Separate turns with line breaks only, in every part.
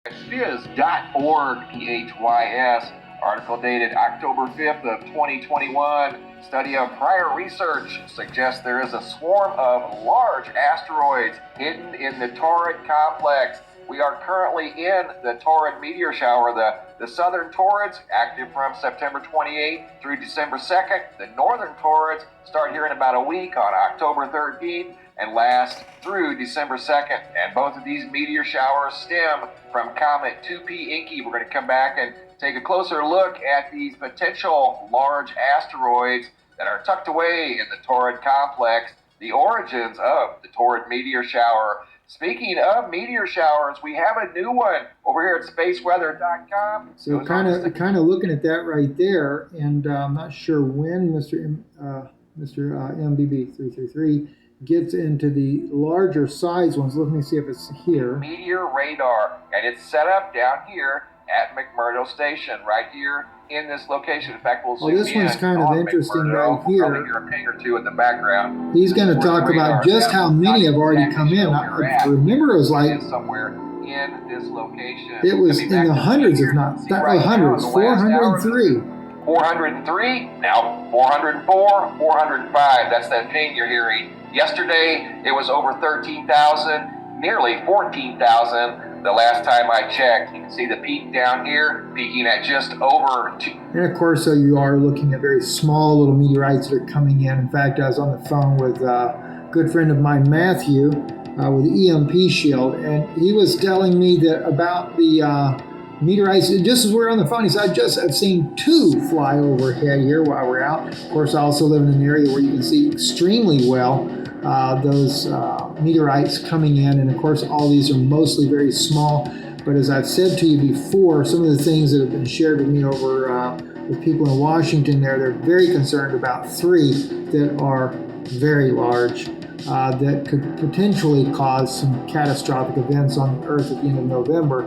Phys.org, PHYS, article dated October 5th of 2021. Study of prior research suggests there is a swarm of large asteroids hidden in the Torrent complex. We are currently in the Torrent meteor shower. The southern Torrents active from September 28th through December 2nd. The northern Torrents start here in about a week on October 13th and last through December 2nd. And both of these meteor showers stem from Comet 2P Encke. We're going to come back and take a closer look at these potential large asteroids that are tucked away in the Torrent complex, the origins of the Torrent meteor shower. Speaking of meteor showers, we have a new one over here at spaceweather.com.
So kind of looking at that right there, and I'm not sure when Mr. MBB333 gets into the larger size ones. Let me see if it's here.
Meteor Radar, and it's set up down here at McMurdo Station, right here in this location. In fact, we'll zoom
this one's kind of interesting
McMurdo.
right here.
We'll probably hear a ping or two in the background.
He's going to talk about just how many have already come in. I remember it was like
somewhere in this location.
It was in the hundreds, if not hundreds. 403.
403, now 404, 405. That's that ping you're hearing. Yesterday, it was over 13,000, nearly 14,000 the last time I checked. You can see the peak down here, peaking at just over 2.
And of course, so you are looking at very small little meteorites that are coming in. In fact, I was on the phone with a good friend of mine, Matthew, with the EMP Shield, and he was telling me that about the meteorites. Just as we're on the phone, he said, I've seen 2 fly overhead here while we're out. Of course, I also live in an area where you can see extremely well those meteorites coming in. And of course, all these are mostly very small. But as I've said to you before, some of the things that have been shared with me over with people in Washington they're very concerned about 3 that are very large that could potentially cause some catastrophic events on Earth at the end of November,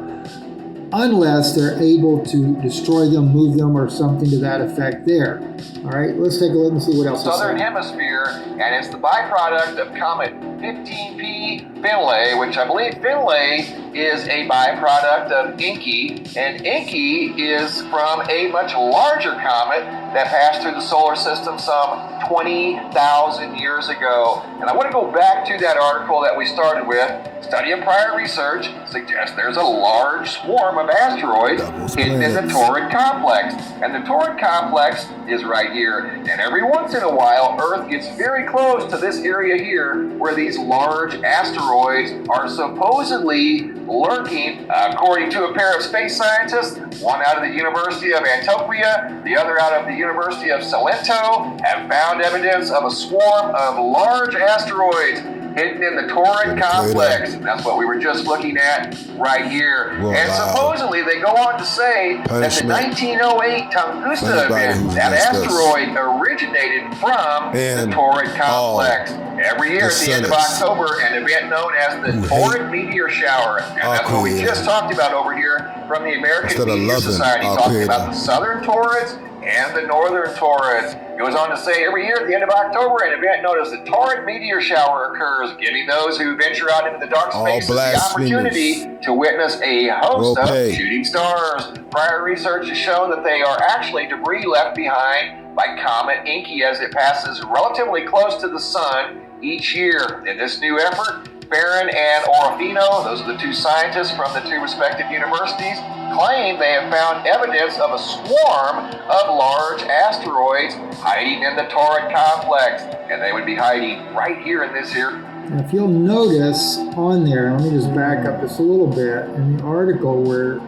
unless they're able to destroy them, move them, or something to that effect there. All right, let's take a look and see what else.
Southern Hemisphere, and it's the byproduct of Comet 15P Finlay, which I believe Finlay is a byproduct of Encke, and Encke is from a much larger comet that passed through the solar system some 20,000 years ago. And I want to go back to that article that we started with. Study of prior research suggests there's a large swarm of asteroids hidden in the Torrent complex. And the Torrent complex is right here. And every once in a while, Earth gets very close to this area here where these large asteroids are supposedly lurking. According to a pair of space scientists, one out of the University of Antioquia, the other out of the University of Salento, have found evidence of a swarm of large asteroids hidden in the Torrent complex. And that's what we were just looking at right here. And supposedly they go on to say that the 1908 Tunguska event, that asteroid originated from the Torrent complex. Every year at the end of October, an event known as the Torrent meteor shower. And that's what we just talked about over here from the American Meteor Society, talking about the southern Torrents and the northern Torrents. It goes on to say every year at the end of October, an event known as the Torrent meteor shower occurs, giving those who venture out into the dark spaces the opportunity to witness a host of shooting stars. Prior research has shown that they are actually debris left behind by Comet Encke as it passes relatively close to the sun each year. In this new effort, Barron and Orofino, those are the 2 scientists from the 2 respective universities, claim they have found evidence of a swarm of large asteroids hiding in the Torrent complex, and they would be hiding right here in this here.
Now, if you'll notice on there, let me just back up just a little bit, in the article where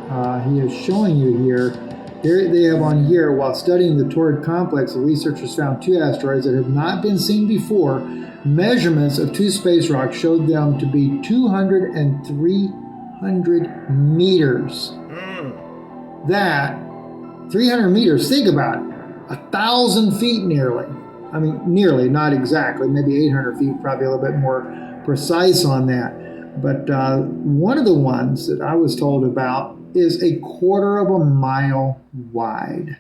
he is showing you here, they have on here, while studying the Torrent complex, the researchers found 2 asteroids that have not been seen before. Measurements of 2 space rocks showed them to be 200 and 300 meters. That 300 meters, think about it, 1,000 feet nearly. I mean, nearly, not exactly, maybe 800 feet, probably a little bit more precise on that. But one of the ones that I was told about is a 1/4 mile wide.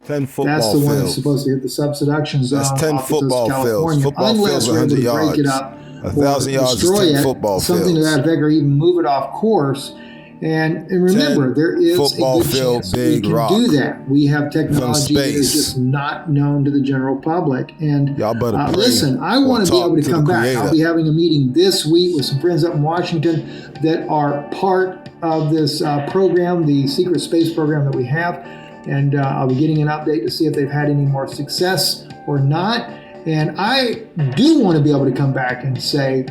10 football
That's the one
fields.
that's supposed to hit the subduction zone.
That's 10 football fields. Football
unless
fields,
we're able
100
to break
yards.
it up,
1,000 yards is
destroy
10
it,
football
something
fields.
to that effect, or even move it off course. And remember, there is
football
a good
field,
chance
big
we can
rock
do that. We have technology that is
space.
just not known to the general public. And
Y'all better pray
listen, I
or
want to be
talk
able to
to
come
the
back.
Creator.
I'll be having a meeting this week with some friends up in Washington that are part of this program, the secret space program that we have. And I'll be getting an update to see if they've had any more success or not. And I do want to be able to come back and say,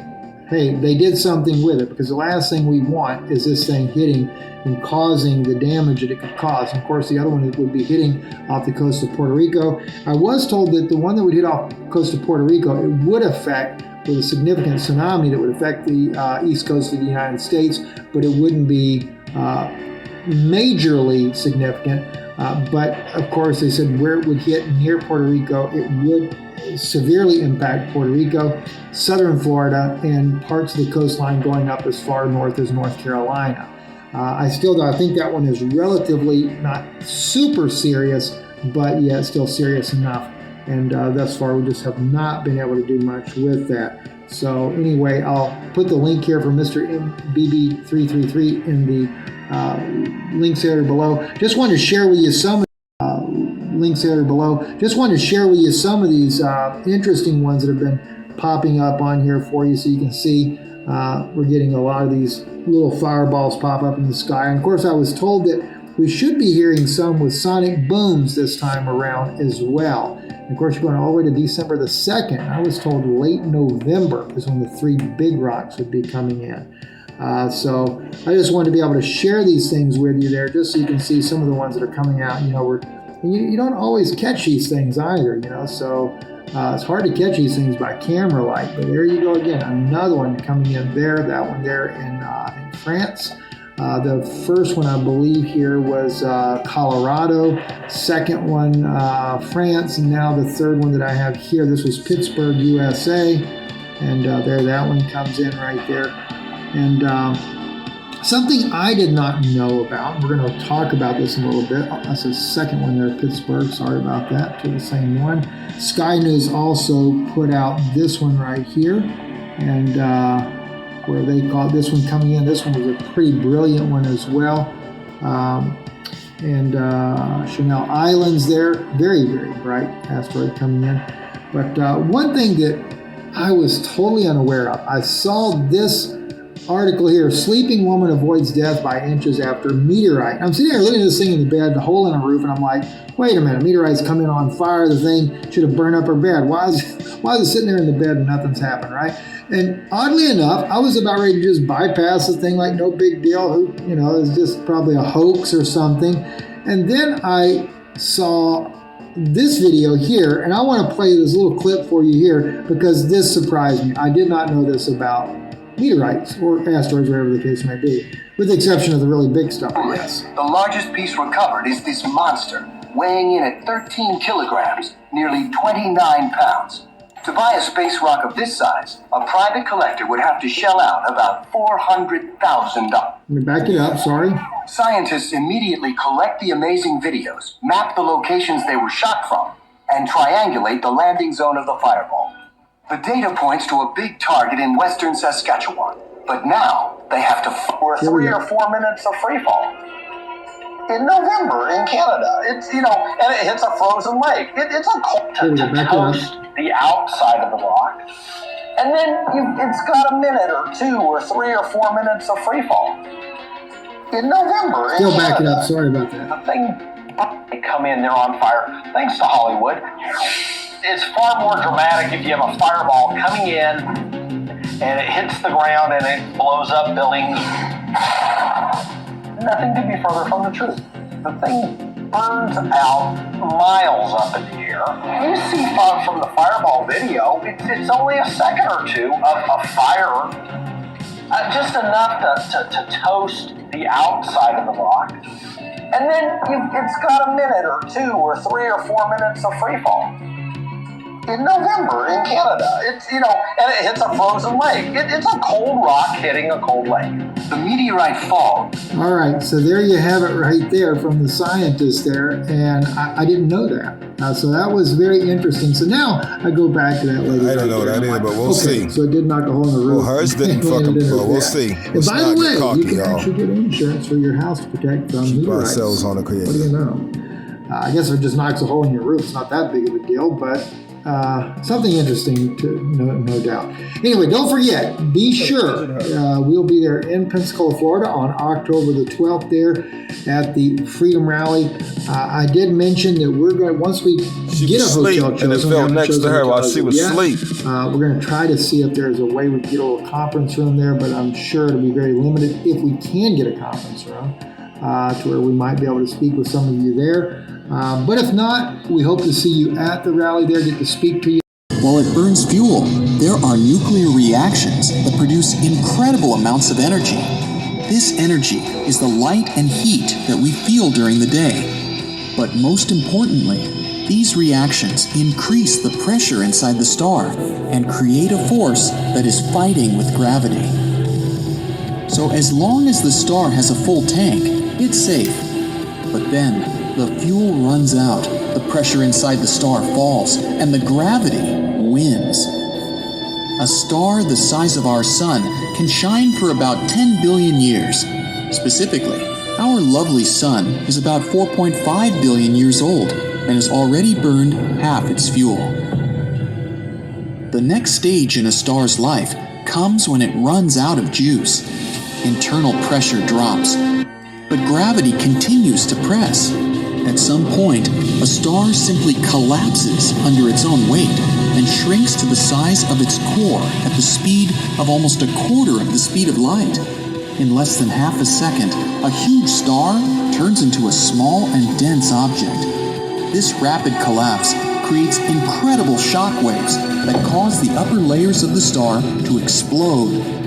hey, they did something with it, because the last thing we want is this thing hitting and causing the damage that it could cause. And of course, the other one would be hitting off the coast of Puerto Rico. I was told that the one that would hit off the coast of Puerto Rico, it would affect with a significant tsunami that would affect the east coast of the United States, but it wouldn't be majorly significant. But of course, they said where it would hit near Puerto Rico, it would severely impact Puerto Rico, southern Florida, and parts of the coastline going up as far north as North Carolina. I think that one is relatively not super serious, but yet still serious enough. And thus far, we just have not been able to do much with that. So anyway, I'll put the link here for Mr. MBB333 in the links area below. Just wanted to share with you some links area below. Just wanted to share with you some of these interesting ones that have been popping up on here for you, so you can see we're getting a lot of these little fireballs pop up in the sky. And of course, I was told that we should be hearing some with sonic booms this time around as well. And of course, you're going all the way to December the 2nd. I was told late November is when the 3 big rocks would be coming in. So I just wanted to be able to share these things with you there, just so you can see some of the ones that are coming out. You don't always catch these things either, so it's hard to catch these things by camera light. But there you go again, another one coming in there, that one there in France. The first one I believe here was Colorado, second one France, and now the third one that I have here, this was Pittsburgh, USA, and there that one comes in right there. And something I did not know about, we're going to talk about this in a little bit. That's the second one there, Pittsburgh. Sorry about that, to the same one. Sky News also put out this one right here, and where they call this one coming in. This one was a pretty brilliant one as well. And Chanel Islands there, very, very bright asteroid coming in. But one thing that I was totally unaware of, I saw this article here, sleeping woman avoids death by inches after meteorite. I'm sitting here looking at this thing in the bed, the hole in the roof, and I'm like, wait a minute, meteorite's coming on fire, the thing should have burned up her bed. Why is it sitting there in the bed and nothing's happened, right? And oddly enough, I was about ready to just bypass the thing like no big deal, it's just probably a hoax or something. And then I saw this video here, and I want to play this little clip for you here because this surprised me. I did not know this about meteorites or asteroids, whatever the case may be, with the exception of the really big stuff, I guess.
The largest piece recovered is this monster, weighing in at 13 kilograms, nearly 29 pounds. To buy a space rock of this size, a private collector would have to shell out about $400,000.
Let me back it up, sorry.
Scientists immediately collect the amazing videos, map the locations they were shot from, and triangulate the landing zone of the fireball. The data points to a big target in western Saskatchewan, but now they have to for 3 or 4 minutes of freefall. In November in Canada, it's and it hits a frozen lake. It's a cold to toast the outside of the rock, and then it's got a minute or 2 or 3 or 4 minutes of freefall. In November,
still in back Canada, it up. Sorry about that.
The thing they come in, they're on fire. Thanks to Hollywood. It's far more dramatic if you have a fireball coming in and it hits the ground and it blows up buildings. Nothing could be further from the truth. The thing burns out miles up in the air. You see from the fireball video, it's only a second or 2 of fire, just enough to toast the outside of the rock. And then it's got a minute or 2 or 3 or 4 minutes of freefall. In November in Canada, and it hits a frozen lake. It's a cold rock hitting a cold lake. the meteorite fall.
All right, so there you have it right there from the scientist there, and I didn't know that. So that was very interesting. So now I go back to that lady.
I don't know that either, but we'll see.
So it did knock a hole in the roof.
Well, hers didn't fucking blow. We'll see.
And by the way, you can actually get insurance for your house to protect from meteorites.
Ourselves on the creator.
What do you know? I guess if it just knocks a hole in your roof, it's not that big of a deal, but something interesting to no doubt. Anyway, don't forget, be sure we'll be there in Pensacola, Florida on October the 12th there at the Freedom Rally. I did mention that we're going to, once we get a hotel
and it fell next to her while she was asleep.
We're going to try to see if there's a way we can get a little conference room there, but I'm sure it'll be very limited if we can get a conference room to where we might be able to speak with some of you there. But if not, we hope to see you at the rally there, get to speak to you.
While it burns fuel, there are nuclear reactions that produce incredible amounts of energy. This energy is the light and heat that we feel during the day. But most importantly, these reactions increase the pressure inside the star and create a force that is fighting with gravity. So as long as the star has a full tank, it's safe. But then, the fuel runs out, the pressure inside the star falls, and the gravity wins. A star the size of our sun can shine for about 10 billion years. Specifically, our lovely sun is about 4.5 billion years old and has already burned half its fuel. The next stage in a star's life comes when it runs out of juice. Internal pressure drops, but gravity continues to press. At some point, a star simply collapses under its own weight and shrinks to the size of its core at the speed of almost a quarter of the speed of light. In less than half a second, a huge star turns into a small and dense object. This rapid collapse creates incredible shock waves that cause the upper layers of the star to explode.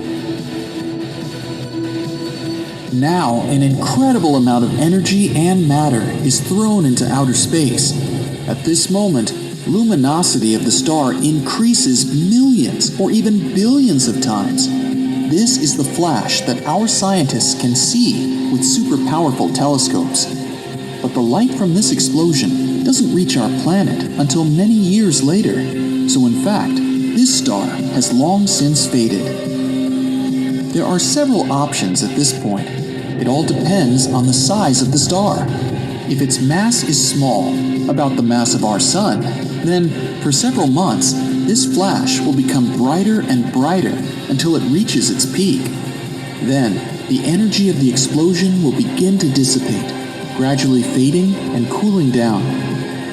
Now, an incredible amount of energy and matter is thrown into outer space. At this moment, luminosity of the star increases millions or even billions of times. This is the flash that our scientists can see with super powerful telescopes. But the light from this explosion doesn't reach our planet until many years later. So in fact, this star has long since faded. There are several options at this point. It all depends on the size of the star. If its mass is small, about the mass of our sun, then for several months, this flash will become brighter and brighter until it reaches its peak. Then, the energy of the explosion will begin to dissipate, gradually fading and cooling down.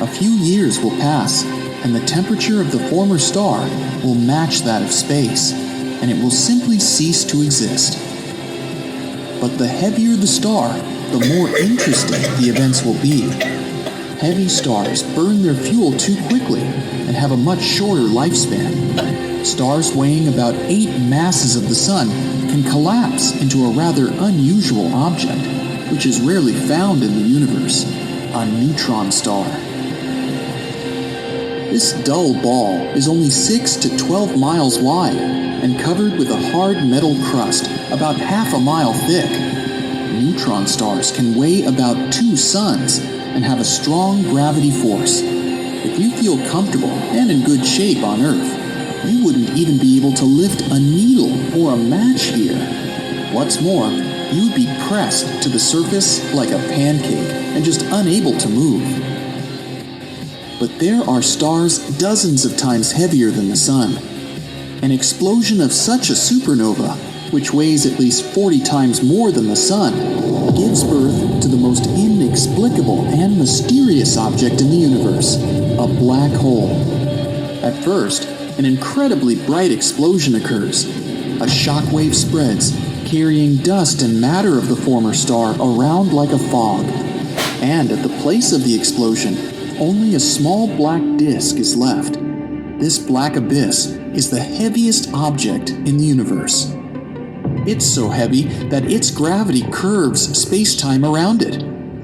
A few years will pass, and the temperature of the former star will match that of space, and it will simply cease to exist. But the heavier the star, the more interesting the events will be. Heavy stars burn their fuel too quickly and have a much shorter lifespan. Stars weighing about 8 masses of the sun can collapse into a rather unusual object, which is rarely found in the universe, a neutron star. This dull ball is only 6 to 12 miles wide and covered with a hard metal crust about half a mile thick. Neutron stars can weigh about 2 suns and have a strong gravity force. If you feel comfortable and in good shape on Earth, you wouldn't even be able to lift a needle or a match here. What's more, you would be pressed to the surface like a pancake and just unable to move. But there are stars dozens of times heavier than the Sun. An explosion of such a supernova, which weighs at least 40 times more than the Sun, gives birth to the most inexplicable and mysterious object in the universe, a black hole. At first, an incredibly bright explosion occurs. A shockwave spreads, carrying dust and matter of the former star around like a fog. And at the place of the explosion, only a small black disk is left. This black abyss is the heaviest object in the universe. It's so heavy that its gravity curves space-time around it.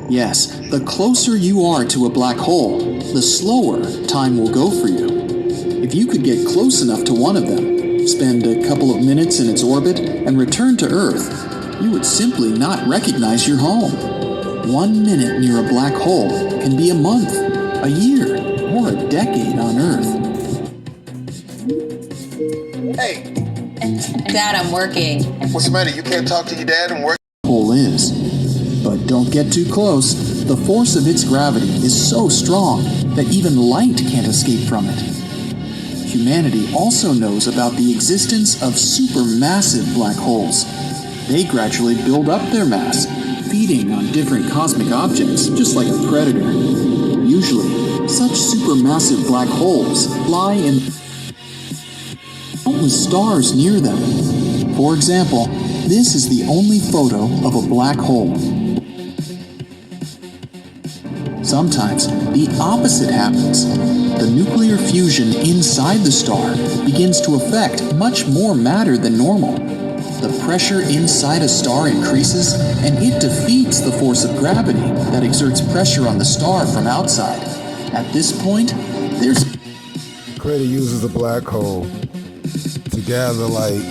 Yes, the closer you are to a black hole, the slower time will go for you. If you could get close enough to one of them, spend a couple of minutes in its orbit, and return to Earth, you would simply not recognize your home. 1 minute near a black hole can be a month, a year, or a decade on Earth.
Hey,
Dad, I'm working.
what's the matter? You can't talk to your dad and work?
Hole is. But don't get too close. The force of its gravity is so strong that even light can't escape from it. Humanity also knows about the existence of supermassive black holes. They gradually build up their mass, feeding on different cosmic objects, just like a predator. Usually, such supermassive black holes lie in countless stars near them. For example, this is the only photo of a black hole. Sometimes the opposite happens. The nuclear fusion inside the star begins to affect much more matter than normal. The pressure inside a star increases, and it defeats the force of gravity that exerts pressure on the star from outside. At this point, there's...
The creator uses a black hole to gather light,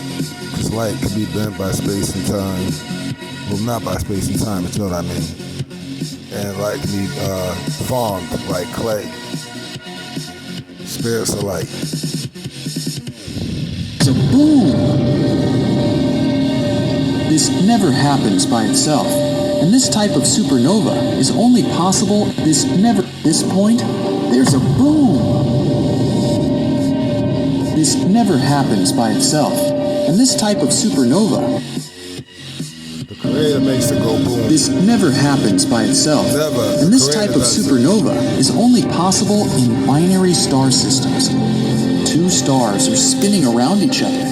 because light can be bent by space and time. Well, not by space and time, but you know what I mean. And light can be formed like clay. Spirits of light.
a boom! This never happens by itself, and this type of supernova is only possible this point, there's a boom! This never happens by itself, and this type of supernova
The creator makes it go boom.
This never happens by itself,
Never.
and this
The
type
creator
of
does it.
supernova is only possible in binary star systems. Two stars are spinning around each other.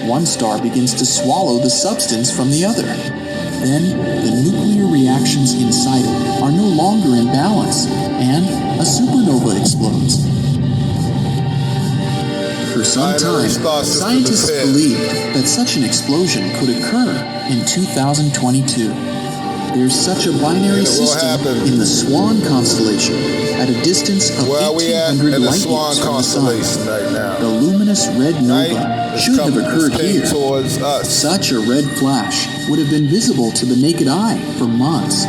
One star begins to swallow the substance from the other. Then, the nuclear reactions inside it are no longer in balance, and a supernova explodes. For some
Binary
time,
star system
scientists
is here.
believed that such an explosion could occur in 2022. There's such a binary
And it will
system
happen.
in the Swan constellation at a distance of
Where are we at?
1,800
In the
light
Swan
years from the sun.
constellation right now.
The luminous red nova
Right? It's
should have
coming-
occurred
it's heading
here.
towards us.
Such a red flash would have been visible to the naked eye for months.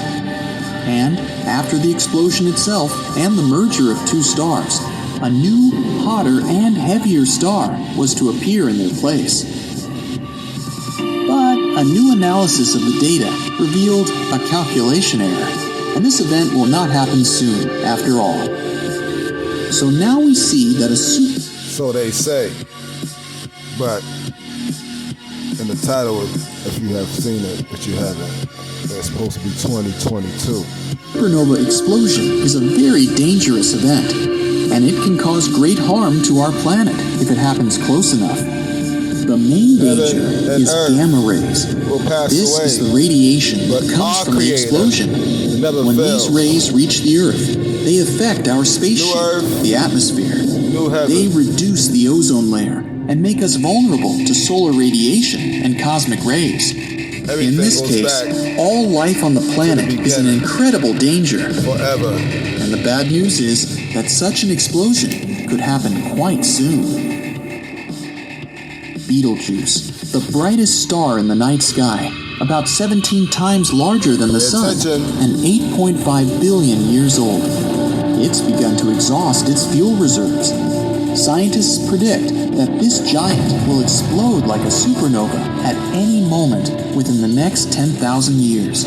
And after the explosion itself and the merger of two stars, a new, hotter, and heavier star was to appear in their place. But a new analysis of the data revealed a calculation error, and this event will not happen soon after all. So now we see that a
So they say. But in the title, if you have seen it, but you haven't, it's supposed to be 2022.
supernova explosion is a very dangerous event, and it can cause great harm to our planet if it happens close enough. The main danger
and
is
Earth
gamma rays.
will pass
This
away,
is the radiation
but
that comes
our
from the
Creator
explosion.
never
When
fails.
these rays reach the Earth, they affect our spaceship,
New Earth,
the atmosphere.
new heaven.
They reduce the ozone layer and make us vulnerable to solar radiation and cosmic rays.
Everything
In this
goes
case,
back
all life on the planet is in
beginning.
incredible danger.
forever.
And the bad news is that such an explosion could happen quite soon. Betelgeuse, the brightest star in the night sky, about 17 times larger than the
Pay
Sun,
attention.
and 8.5 billion years old. It's begun to exhaust its fuel reserves. Scientists predict that this giant will explode like a supernova at any moment within the next 10,000 years.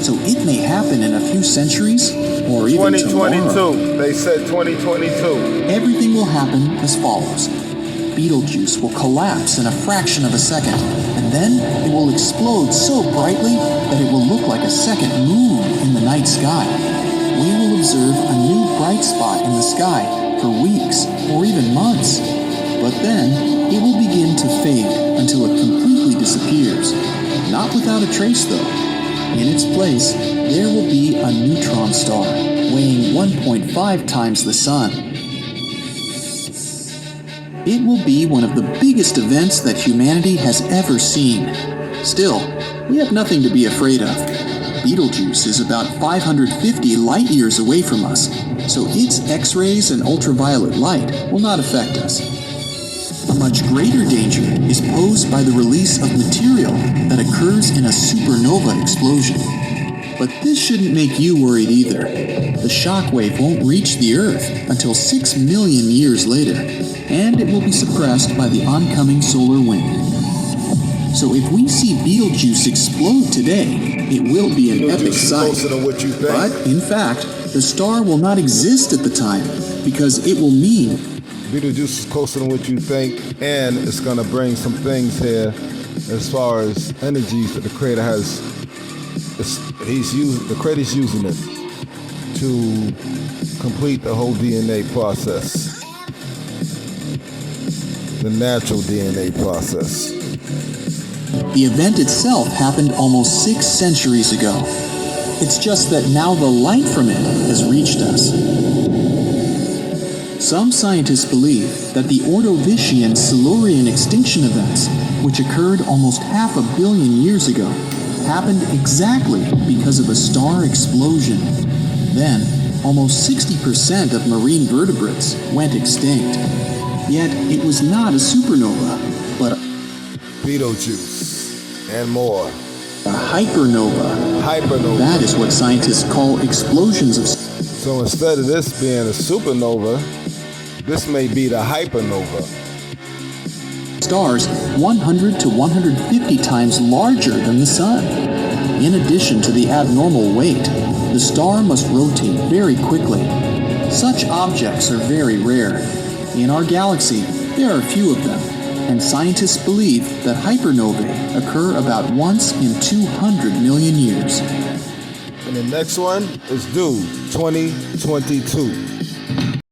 So it may happen in a few centuries or even tomorrow.
2022. They said 2022.
Everything will happen as follows. Betelgeuse will collapse in a fraction of a second, and then it will explode so brightly that it will look like a second moon in the night sky. We will observe a new bright spot in the sky for weeks or even months. But then it will begin to fade until it completely disappears. Not without a trace, though. In its place, there will be a neutron star, weighing 1.5 times the Sun. It will be one of the biggest events that humanity has ever seen. Still, we have nothing to be afraid of. Betelgeuse is about 550 light years away from us, so its X-rays and ultraviolet light will not affect us. much greater danger is posed by the release of material that occurs in a supernova explosion. But this shouldn't make you worried either. The shockwave won't reach the Earth until 6 million years later, and it will be suppressed by the oncoming solar wind. So if we see Betelgeuse explode today, it will be an epic sight.
Closer than what you think.
But, in fact, the star will not exist at the time, because it will mean
Betelgeuse is closer than what you think, and it's gonna bring some things here as far as energies that the Creator has. The Creator's using it to complete the whole DNA process, the natural DNA process.
the event itself happened almost 6 centuries ago. It's just that now the light from it has reached us. Some scientists believe that the Ordovician-Silurian extinction events, which occurred almost 500 million years ago, happened exactly because of a star explosion. Then, almost 60% of marine vertebrates went extinct. Yet, it was not a supernova, but a
Betelgeuse, and more.
hypernova.
Hypernova.
That is what scientists call explosions of
So instead of this being a supernova, this may be the hypernova.
stars 100 to 150 times larger than the Sun. In addition to the abnormal weight, the star must rotate very quickly. Such objects are very rare. In our galaxy, there are few of them, and scientists believe that hypernovae occur about once in 200 million years.
And the next one is due 2022.